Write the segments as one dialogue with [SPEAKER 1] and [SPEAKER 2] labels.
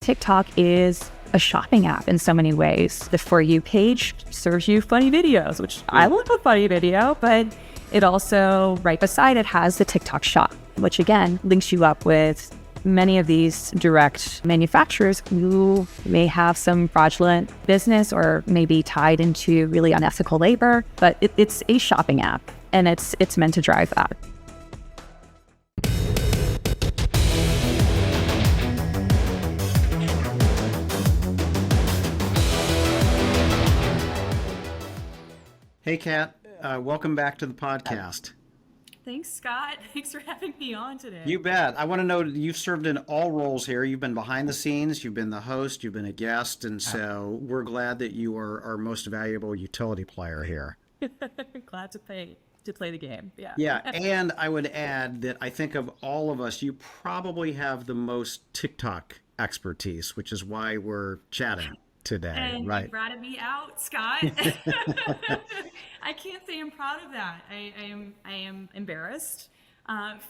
[SPEAKER 1] TikTok is a shopping app in so many ways. The For You page serves you funny videos, which I love a funny video, but it also, right beside it, has the TikTok shop, which again links you up with many of these direct manufacturers who may have some fraudulent business or may be tied into really unethical labor, but it's a shopping app and it's meant to drive that.
[SPEAKER 2] Hey, Kat. Welcome back to the podcast.
[SPEAKER 1] Thanks, Scott. Thanks for having me on today.
[SPEAKER 2] You bet. I want to know, you've served in all roles here. You've been behind the scenes, you've been the host, you've been a guest, and so we're glad that you are our most valuable utility player here.
[SPEAKER 1] Glad to play the game. Yeah.
[SPEAKER 2] Yeah, and I would add that I think of all of us, you probably have the most TikTok expertise, which is why we're chatting today,
[SPEAKER 1] and
[SPEAKER 2] right?
[SPEAKER 1] You ratted me out, Scott. I can't say I'm proud of that. I am embarrassed,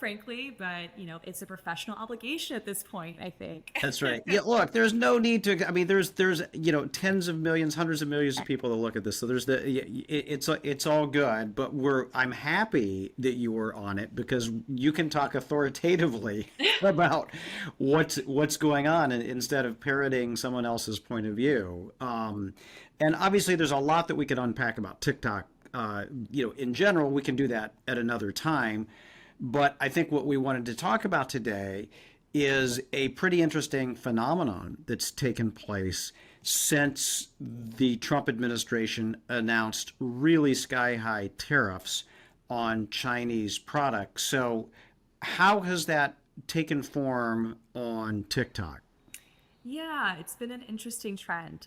[SPEAKER 1] frankly, but it's a professional obligation at this point, I think.
[SPEAKER 2] That's right. Yeah, look, there's no need to. I mean, there's tens of millions, hundreds of millions of people that look at this. So it's all good. But I'm happy that you were on it because you can talk authoritatively about what's going on instead of parroting someone else's point of view. And obviously, there's a lot that we could unpack about TikTok. In general, we can do that at another time. But I think what we wanted to talk about today is a pretty interesting phenomenon that's taken place since the Trump administration announced really sky-high tariffs on Chinese products. So how has that taken form on TikTok?
[SPEAKER 1] Yeah, it's been an interesting trend.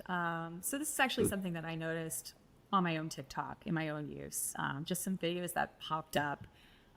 [SPEAKER 1] So this is actually something that I noticed on my own TikTok in my own use. Just some videos that popped up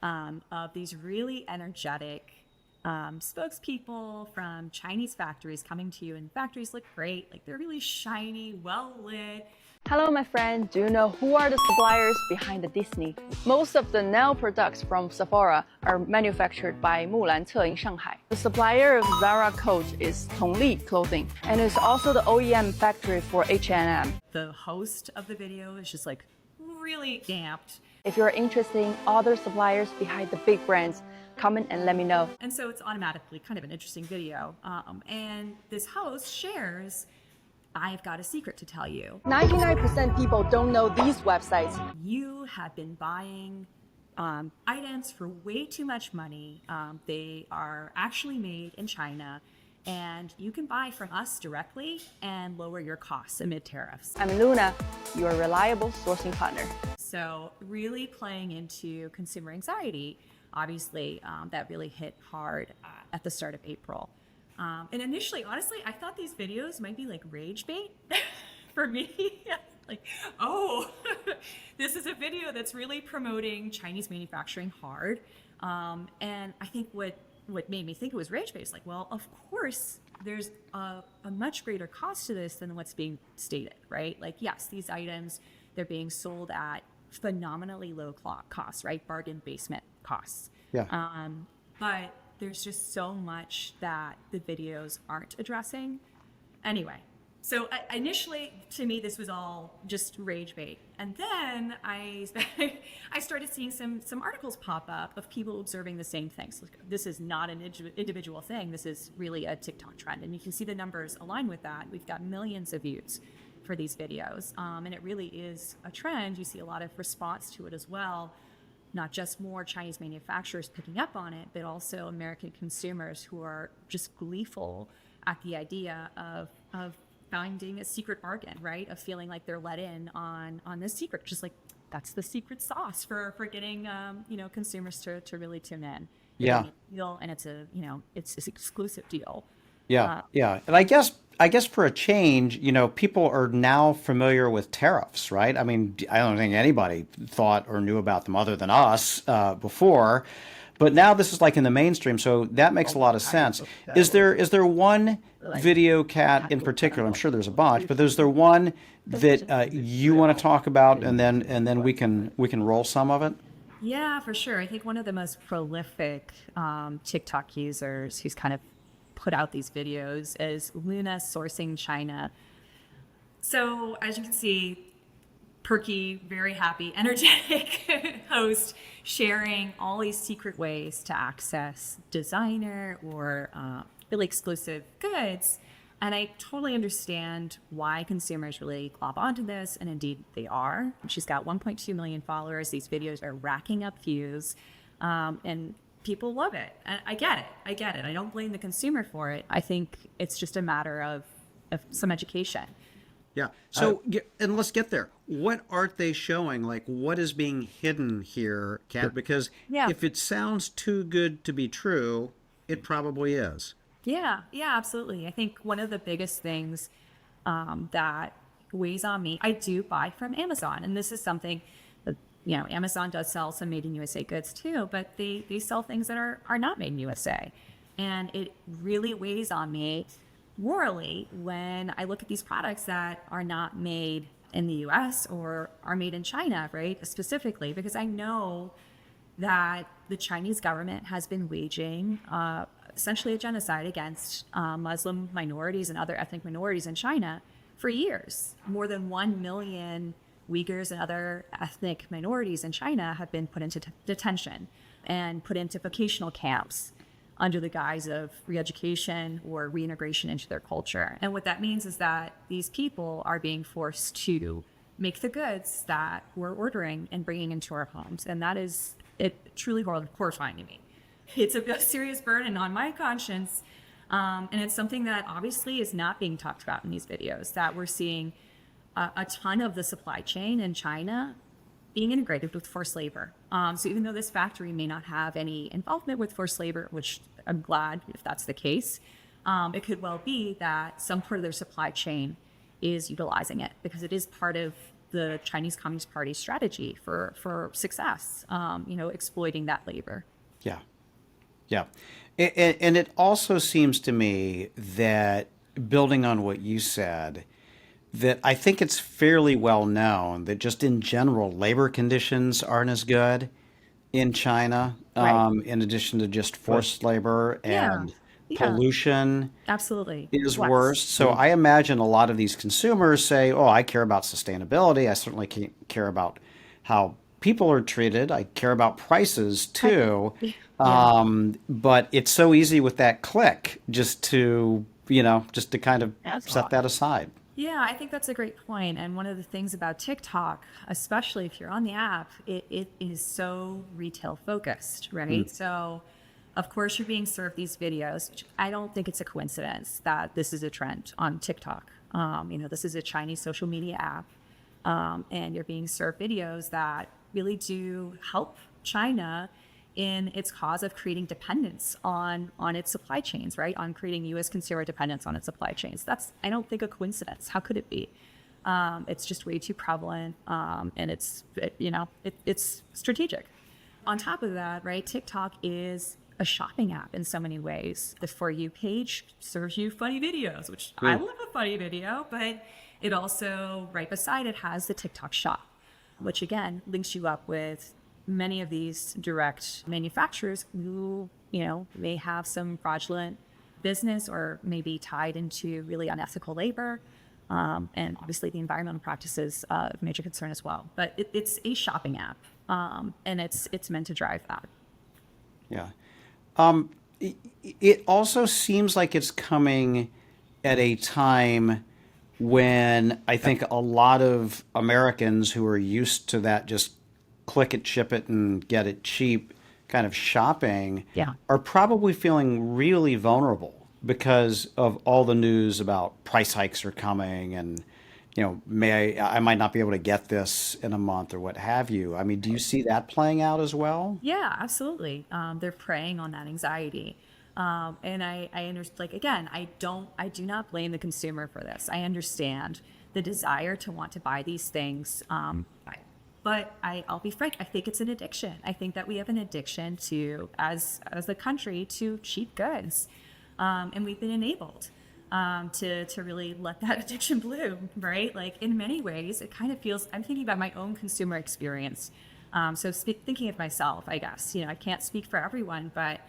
[SPEAKER 1] of these really energetic spokespeople from Chinese factories coming to you, and factories look great, like they're really shiny, well lit.
[SPEAKER 3] Hello, my friend. Do you know who are the suppliers behind the Disney? Most of the nail products from Sephora are manufactured by Mulance in Shanghai. The supplier of Zara Coat is Tongli Clothing, and is also the OEM factory for H&M.
[SPEAKER 1] The host of the video is just like really amped.
[SPEAKER 3] If you're interested in other suppliers behind the big brands, comment and let me know.
[SPEAKER 1] And so it's automatically kind of an interesting video. And this host shares, I've got a secret to tell you.
[SPEAKER 3] 99% people don't know these websites.
[SPEAKER 1] You have been buying items for way too much money. They are actually made in China. And you can buy from us directly and lower your costs amid tariffs.
[SPEAKER 3] I'm Luna, your reliable sourcing partner.
[SPEAKER 1] So really playing into consumer anxiety, obviously that really hit hard at the start of April. And initially, honestly, I thought these videos might be like rage bait for me. Like, oh, this is a video that's really promoting Chinese manufacturing hard. And I think what made me think it was rage bait is like, well, of course, there's a much greater cost to this than what's being stated, right? Like, yes, these items, they're being sold at phenomenally low costs, right? Bargain basement costs.
[SPEAKER 2] Yeah.
[SPEAKER 1] But there's just so much that the videos aren't addressing. Anyway, so initially, to me, this was all just rage bait. And then I started seeing some articles pop up of people observing the same things. So this is not an individual thing. This is really a TikTok trend. And you can see the numbers align with that. We've got millions of views for these videos. And it really is a trend. You see a lot of response to it as well. Not just more Chinese manufacturers picking up on it, but also American consumers who are just gleeful at the idea of finding a secret bargain, right? Of feeling like they're let in on this secret, just like that's the secret sauce for getting consumers to really tune in.
[SPEAKER 2] Yeah.
[SPEAKER 1] And it's it's an exclusive deal.
[SPEAKER 2] Yeah, yeah. And I guess for a change, people are now familiar with tariffs, right? I mean, I don't think anybody thought or knew about them other than us before, but now this is like in the mainstream, so that makes a lot of sense. Is there one video, Kat, in particular? I'm sure there's a bunch, but is there one that you want to talk about, and then we can roll some of it?
[SPEAKER 1] Yeah, for sure. I think one of the most prolific TikTok users who's kind of put out these videos is Luna Sourcing China. So as you can see, perky, very happy, energetic host sharing all these secret ways to access designer or really exclusive goods. And I totally understand why consumers really glom onto this, and indeed they are. She's got 1.2 million followers. These videos are racking up views, and people love it. And I get it. I don't blame the consumer for it. I think it's just a matter of some education.
[SPEAKER 2] Yeah. So, and let's get there. What aren't they showing? Like, what is being hidden here, Kat? Because if it sounds too good to be true, it probably is.
[SPEAKER 1] Yeah, absolutely. I think one of the biggest things that weighs on me, I do buy from Amazon. And this is something that, Amazon does sell some made in USA goods too, but they sell things that are not made in USA. And it really weighs on me morally when I look at these products that are not made in the US or are made in China, right? Specifically, because I know that the Chinese government has been waging essentially a genocide against Muslim minorities and other ethnic minorities in China for years. More than 1 million Uyghurs and other ethnic minorities in China have been put into detention and put into vocational camps under the guise of re-education or reintegration into their culture. And what that means is that these people are being forced to make the goods that we're ordering and bringing into our homes. And that is truly horrifying to me. It's a serious burden on my conscience. And it's something that obviously is not being talked about in these videos, that we're seeing a ton of the supply chain in China being integrated with forced labor. So even though this factory may not have any involvement with forced labor, which I'm glad if that's the case, it could well be that some part of their supply chain is utilizing it because it is part of the Chinese Communist Party strategy for success, exploiting that labor.
[SPEAKER 2] Yeah. Yeah. And it also seems to me that, building on what you said, that I think it's fairly well known that just in general, labor conditions aren't as good in China,
[SPEAKER 1] Right.
[SPEAKER 2] in addition to just forced labor, and pollution
[SPEAKER 1] Absolutely.
[SPEAKER 2] is worse. So I imagine a lot of these consumers say, oh, I care about sustainability. I certainly care about how people are treated. I care about prices too. But it's so easy with that click just to kind of set that aside.
[SPEAKER 1] Yeah, I think that's a great point. And one of the things about TikTok, especially if you're on the app, it is so retail focused, right? So, of course, you're being served these videos, which I don't think it's a coincidence that this is a trend on TikTok. This is a Chinese social media app, and you're being served videos that really do help China in its cause of creating dependence on its supply chains, right? On creating U.S. consumer dependence on its supply chains. That's, I don't think, a coincidence. How could it be? It's just way too prevalent, and it's strategic. On top of that, right, TikTok is a shopping app in so many ways. The For You page serves you funny videos, which I love a funny video, but it also, right beside it, has the TikTok shop, which again links you up with many of these direct manufacturers who, may have some fraudulent business or may be tied into really unethical labor. And obviously the environmental practices of major concern as well. But it's a shopping app, and it's meant to drive that.
[SPEAKER 2] Yeah. It also seems like it's coming at a time when I think a lot of Americans who are used to that just click it, ship it, and get it cheap kind of shopping are probably feeling really vulnerable because of all the news about price hikes are coming and, I might not be able to get this in a month or what have you. I mean, do you see that playing out as well?
[SPEAKER 1] Yeah, absolutely. They're preying on that anxiety. And I understand, like, again, I do not blame the consumer for this. I understand the desire to want to buy these things. But I'll be frank, I think it's an addiction. I think that we have an addiction to, as a country, to cheap goods. And we've been enabled to really let that addiction bloom, right? Like, in many ways, it kind of feels, I'm thinking about my own consumer experience. Thinking of myself, I guess, I can't speak for everyone, but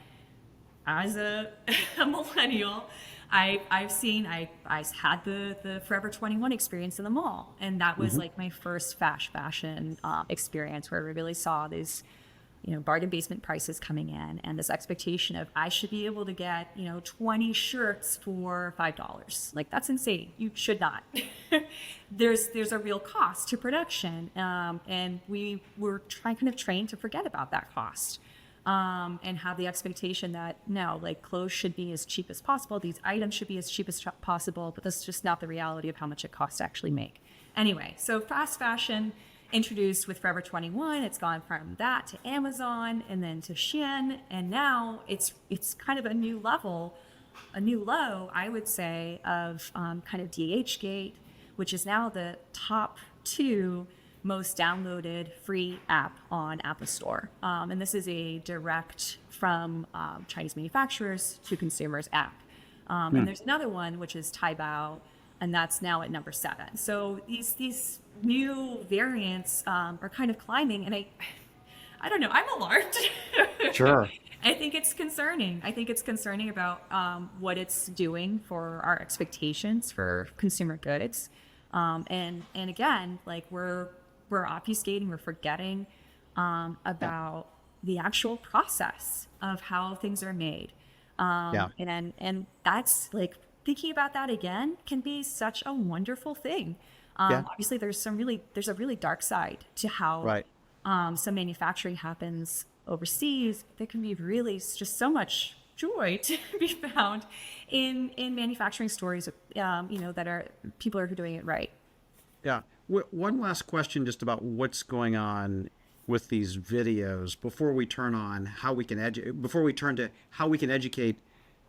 [SPEAKER 1] as a, a millennial, I've seen, I had the Forever 21 experience in the mall. And that was like my first fast fashion experience where we really saw these, bargain basement prices coming in and this expectation of I should be able to get, 20 shirts for $5. Like, that's insane. You should not. There's a real cost to production. And we were kind of trained to forget about that cost. And have the expectation that no, like, clothes should be as cheap as possible. These items should be as cheap as possible, but that's just not the reality of how much it costs to actually make. Anyway, so fast fashion introduced with Forever 21, it's gone from that to Amazon and then to Shein, and now it's kind of a new level, a new low, I would say, of kind of DHgate, which is now the top 2 most downloaded free app on Apple Store. And this is a direct from Chinese manufacturers to consumers app. And there's another one, which is Taobao, and that's now at number 7. So these new variants are kind of climbing, and I don't know, I'm alarmed.
[SPEAKER 2] Sure.
[SPEAKER 1] I think it's concerning. I think it's concerning about what it's doing for our expectations for consumer goods. And again, like, we're obfuscating, we're forgetting about the actual process of how things are made. And that's, like, thinking about that again can be such a wonderful thing. Obviously, there's a really dark side to how some manufacturing happens overseas. There can be really just so much joy to be found in manufacturing stories, that are people are doing it right.
[SPEAKER 2] Yeah. One last question just about what's going on with these videos before we turn to how we can educate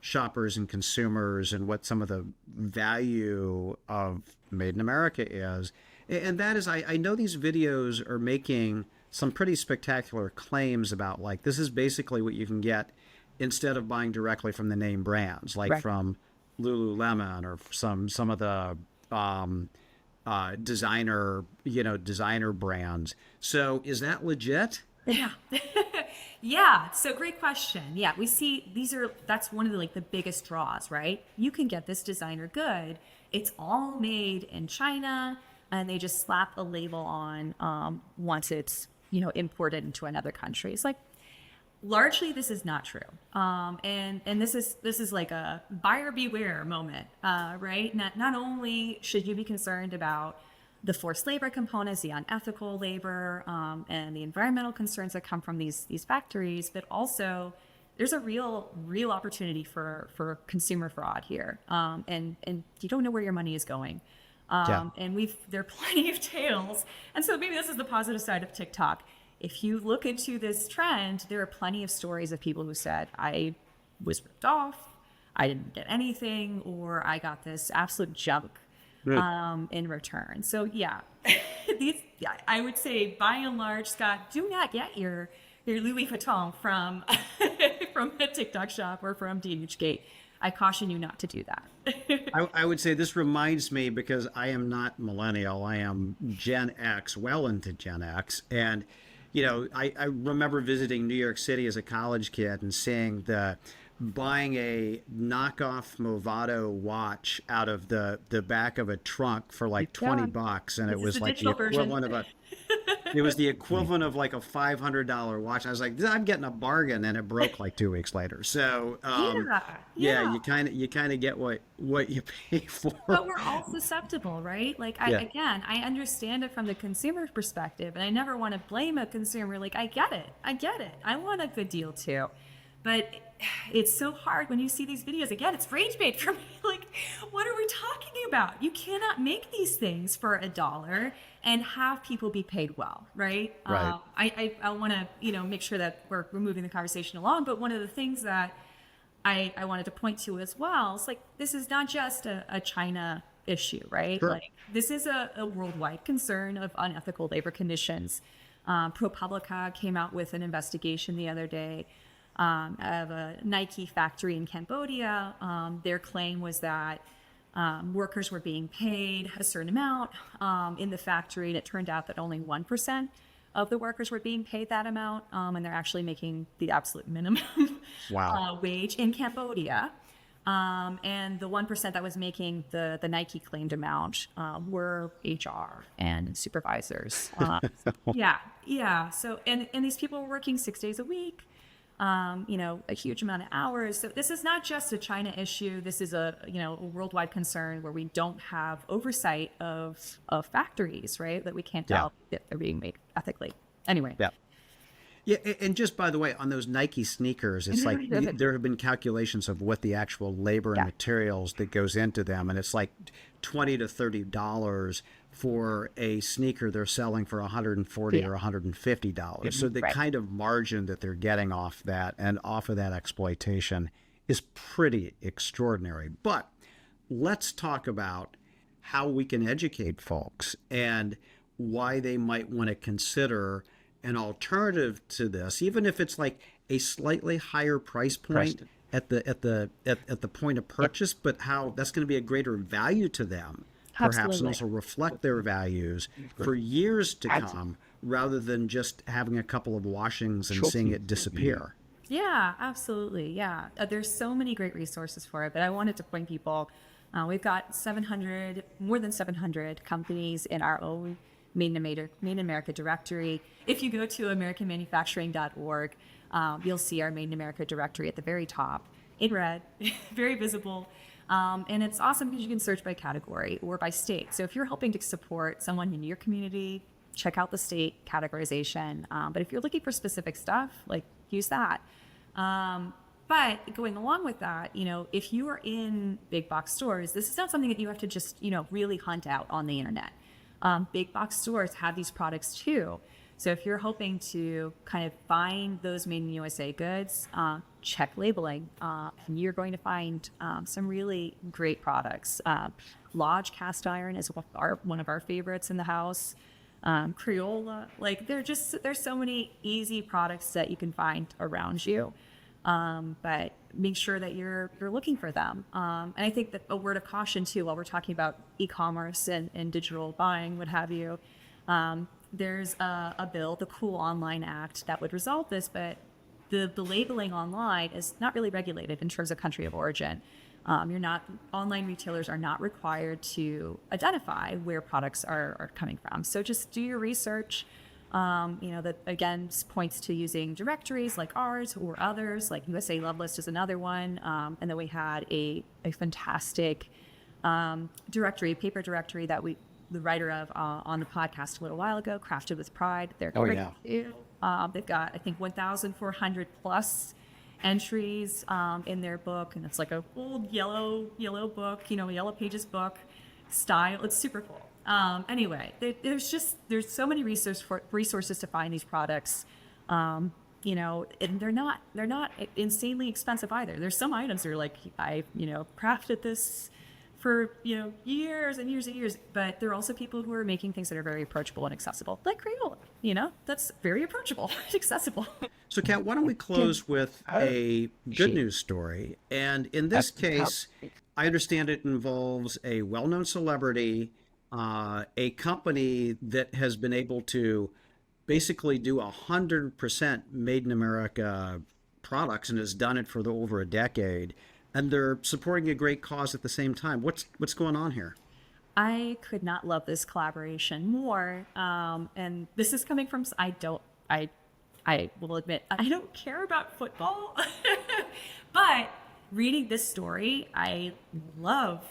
[SPEAKER 2] shoppers and consumers and what some of the value of Made in America is. And that is, I know these videos are making some pretty spectacular claims about, like, this is basically what you can get instead of buying directly from the name brands, like from Lululemon or some of the designer brands. So is that legit?
[SPEAKER 1] Yeah. Yeah. So great question. Yeah. We see that's one of the biggest draws, right? You can get this designer good. It's all made in China, and they just slap a label on once it's, imported into another country. It's like, largely this is not true. And this is like a buyer beware moment, right? Not only should you be concerned about the forced labor components, the unethical labor, and the environmental concerns that come from these factories, but also there's a real opportunity for consumer fraud here. And you don't know where your money is going. And there are plenty of tales. And so maybe this is the positive side of TikTok. If you look into this trend, there are plenty of stories of people who said, I was ripped off, I didn't get anything, or I got this absolute junk in return. So yeah, I would say by and large, Scott, do not get your Louis Vuitton from a TikTok shop or from DHgate. I caution you not to do that.
[SPEAKER 2] I would say this reminds me, because I am not millennial, I am Gen X, well into Gen X. And, I remember visiting New York City as a college kid and seeing buying a knockoff Movado watch out of the back of a trunk for like $20. And it was like the equivalent of the equivalent of like a $500 watch. I was like, I'm getting a bargain, and it broke like 2 weeks later. So you kind of get what you pay for.
[SPEAKER 1] But we're all susceptible, right? Like, I understand it from the consumer perspective, and I never want to blame a consumer. Like, I get it. I want a good deal too. But it's so hard when you see these videos. Again, it's rage bait for me. Like, what are we talking about? You cannot make these things for $1 and have people be paid well, right?
[SPEAKER 2] Right.
[SPEAKER 1] I want to, make sure that we're moving the conversation along. But one of the things that I wanted to point to as well is, like, this is not just a China issue, right?
[SPEAKER 2] Sure.
[SPEAKER 1] Like, this is a worldwide concern of unethical labor conditions. ProPublica came out with an investigation the other day of a Nike factory in Cambodia. Their claim was that workers were being paid a certain amount in the factory, and it turned out that only 1% of the workers were being paid that amount, and they're actually making the absolute minimum
[SPEAKER 2] Wow.
[SPEAKER 1] wage in Cambodia. And the 1% that was making the Nike claimed amount were HR and supervisors. Yeah. So, and these people were working 6 days a week, a huge amount of hours. So this is not just a China issue. This is a worldwide concern where we don't have oversight of factories, right? That we can't tell that they're being made ethically. Anyway.
[SPEAKER 2] Yeah. Yeah, and just by the way, on those Nike sneakers, it's like there have been calculations of what the actual labor and materials that goes into them, and it's like $20 to $30 for a sneaker they're selling for $140 or $150. So the kind of margin that they're getting off that and off of that exploitation is pretty extraordinary. But let's talk about how we can educate folks and why they might want to consider an alternative to this, even if it's like a slightly higher price point at the point of purchase, but how that's going to be a greater value to them, perhaps, and also reflect their values for years to come, rather than just having a couple of washings and seeing it disappear.
[SPEAKER 1] Yeah, absolutely. Yeah, there's so many great resources for it, but I wanted to point people. We've got more than 700 companies in our own Made in America directory. If you go to americanmanufacturing.org, you'll see our Made in America directory at the very top in red, very visible. And it's awesome because you can search by category or by state. So if you're helping to support someone in your community, check out the state categorization. But if you're looking for specific stuff, like use that. But going along with that, if you are in big box stores, this is not something that you have to just, really hunt out on the internet. Big box stores have these products too. So if you're hoping to kind of find those made in USA goods, check labeling, and you're going to find some really great products. Lodge cast iron is one of our favorites in the house. Crayola, there's so many easy products that you can find around you. But make sure that you're looking for them. And I think that a word of caution too, while we're talking about e-commerce and digital buying, what have you, there's a bill, the Cool Online Act, that would resolve this, but the labeling online is not really regulated in terms of country of origin. Online retailers are not required to identify where products are coming from. So just do your research. That again points to using directories like ours or others, like USA Love List is another one. And then we had a fantastic paper directory that the writer of on the podcast a little while ago, Crafted with Pride. They're great too. They've got, I think, 1,400 plus entries in their book, and it's like a old yellow book, yellow pages book style. It's super cool. Anyway, there's so many resources to find these products, and they're not insanely expensive either. There's some items that are like, I crafted this for years and years and years, but there are also people who are making things that are very approachable and accessible, like Crayola. That's very approachable and accessible.
[SPEAKER 2] So, Kat, why don't we close with a good news story? And in this case, I understand it involves a well-known celebrity, a company that has been able to basically do 100% made in America products and has done it for over a decade, and they're supporting a great cause at the same time. What's going on here?
[SPEAKER 1] I could not love this collaboration more. And this is coming from, I will admit, I don't care about football, but reading this story, I love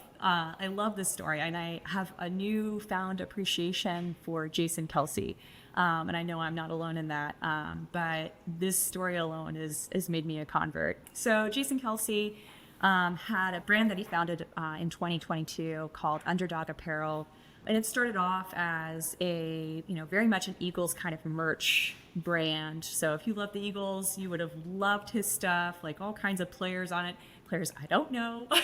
[SPEAKER 1] this story, and I have a newfound appreciation for Jason Kelsey. And I know I'm not alone in that, but this story alone has made me a convert. So Jason Kelsey had a brand that he founded in 2022 called Underdog Apparel. And it started off as a, very much an Eagles kind of merch brand. So if you love the Eagles, you would have loved his stuff, like all kinds of players on it. Players I don't know, but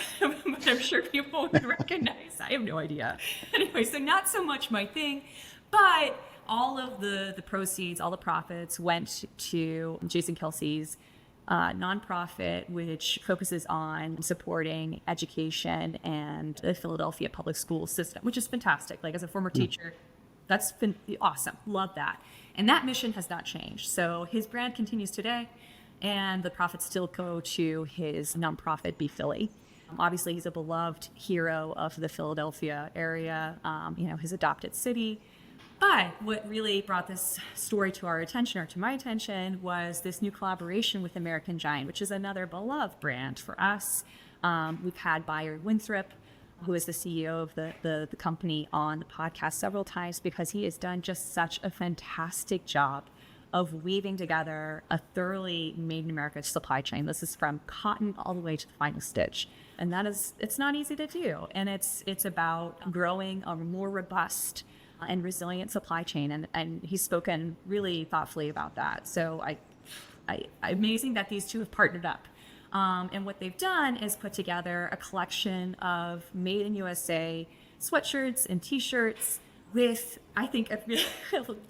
[SPEAKER 1] I'm sure people would recognize. I have no idea. Anyway, so not so much my thing, but all of the proceeds, all the profits went to Jason Kelsey's nonprofit, which focuses on supporting education and the Philadelphia public school system, which is fantastic. Like, as a former teacher, That's been awesome. Love that. And that mission has not changed. So his brand continues today, and the profits still go to his nonprofit, Be Philly. Obviously, he's a beloved hero of the Philadelphia area, his adopted city. But what really brought this story to our attention, or to my attention, was this new collaboration with American Giant, which is another beloved brand for us. We've had Byron Winthrop, who is the CEO of the company, on the podcast several times, because he has done just such a fantastic job of weaving together a thoroughly made in America supply chain. This is from cotton all the way to the final stitch. And it's not easy to do. And it's about growing a more robust and resilient supply chain. And he's spoken really thoughtfully about that. So amazing that these two have partnered up. And what they've done is put together a collection of made in USA sweatshirts and t-shirts with, I think,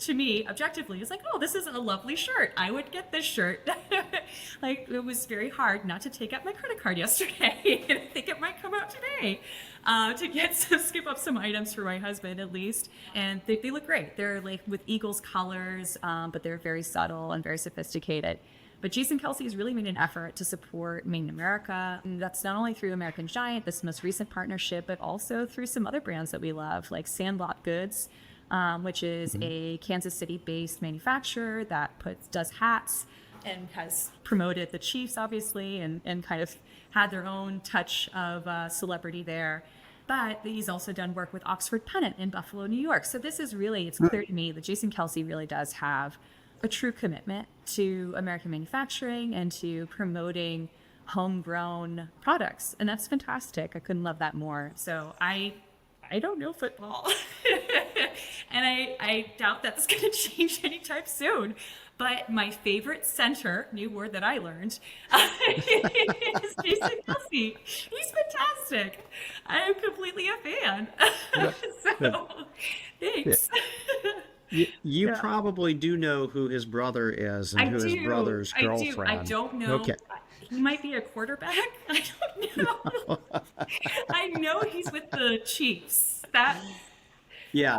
[SPEAKER 1] to me, objectively, it's like, oh, this is a lovely shirt. I would get this shirt. Like, it was very hard not to take out my credit card yesterday. And I think it might come out today to skip up some items for my husband, at least. And they look great. They're like with Eagles colors, but they're very subtle and very sophisticated. But Jason Kelsey has really made an effort to support Made in America. And that's not only through American Giant, this most recent partnership, but also through some other brands that we love, like Sandlot Goods, which is a Kansas City-based manufacturer that does hats and has promoted the Chiefs, obviously, and kind of had their own touch of celebrity there. But he's also done work with Oxford Pennant in Buffalo, New York. So this is really, it's clear to me that Jason Kelsey really does have a true commitment to American manufacturing and to promoting homegrown products. And that's fantastic. I couldn't love that more. So I don't know football. And I doubt that's going to change anytime soon. But my favorite center, new word that I learned, is Jason Kelsey. He's fantastic. I am completely a fan. So thanks.
[SPEAKER 2] You probably do know who his brother is and his brother's girlfriend.
[SPEAKER 1] I don't know.
[SPEAKER 2] Okay.
[SPEAKER 1] He might be a quarterback. I don't know. I know he's with the Chiefs.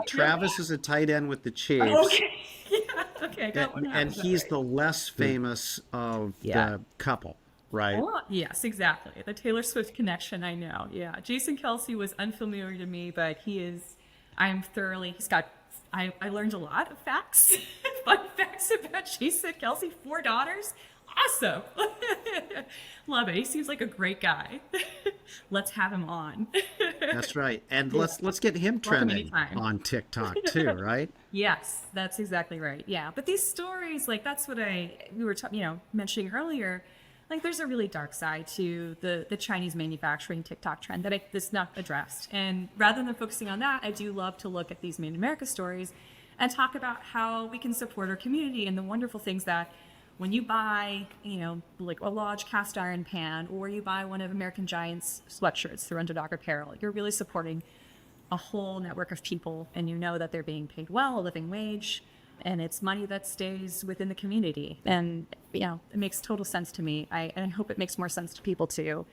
[SPEAKER 2] Travis is a tight end with the Chiefs.
[SPEAKER 1] Okay. Yeah. Okay. I got one.
[SPEAKER 2] And he's the less famous of the couple, right?
[SPEAKER 1] Oh, yes, exactly. The Taylor Swift connection, I know. Yeah. Jason Kelsey was unfamiliar to me, but I learned a lot of facts, fun facts about Jason Kelsey. 4 daughters. Awesome. Love it. He seems like a great guy. Let's have him on.
[SPEAKER 2] That's right. And let's get him trending on TikTok too, right?
[SPEAKER 1] Yes, that's exactly right. Yeah. But these stories, like, that's what we were mentioning earlier. Like, there's a really dark side to the Chinese manufacturing TikTok trend that's not addressed. And rather than focusing on that, I do love to look at these Made in America stories and talk about how we can support our community and the wonderful things that when you buy, like a Lodge cast iron pan, or you buy one of American Giant's sweatshirts through Underdog Apparel, you're really supporting a whole network of people, and you know that they're being paid well, a living wage, and it's money that stays within the community. And it makes total sense to me. I hope it makes more sense to people too.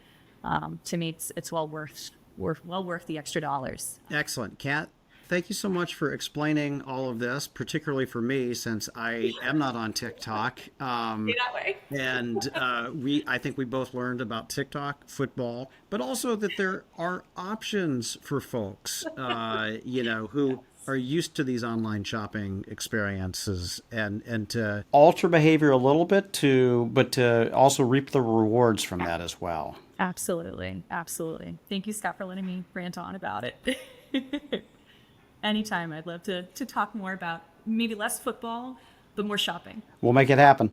[SPEAKER 1] To me, it's well worth the extra dollars.
[SPEAKER 2] Excellent. Kat, thank you so much for explaining all of this, particularly for me, since I am not on TikTok.
[SPEAKER 1] Stay that way.
[SPEAKER 2] And I think we both learned about TikTok, football, but also that there are options for folks, who are used to these online shopping experiences and to alter behavior a little bit but to also reap the rewards from that as well.
[SPEAKER 1] Absolutely. Absolutely. Thank you, Scott, for letting me rant on about it. Anytime. I'd love to talk more about maybe less football, but more shopping.
[SPEAKER 2] We'll make it happen.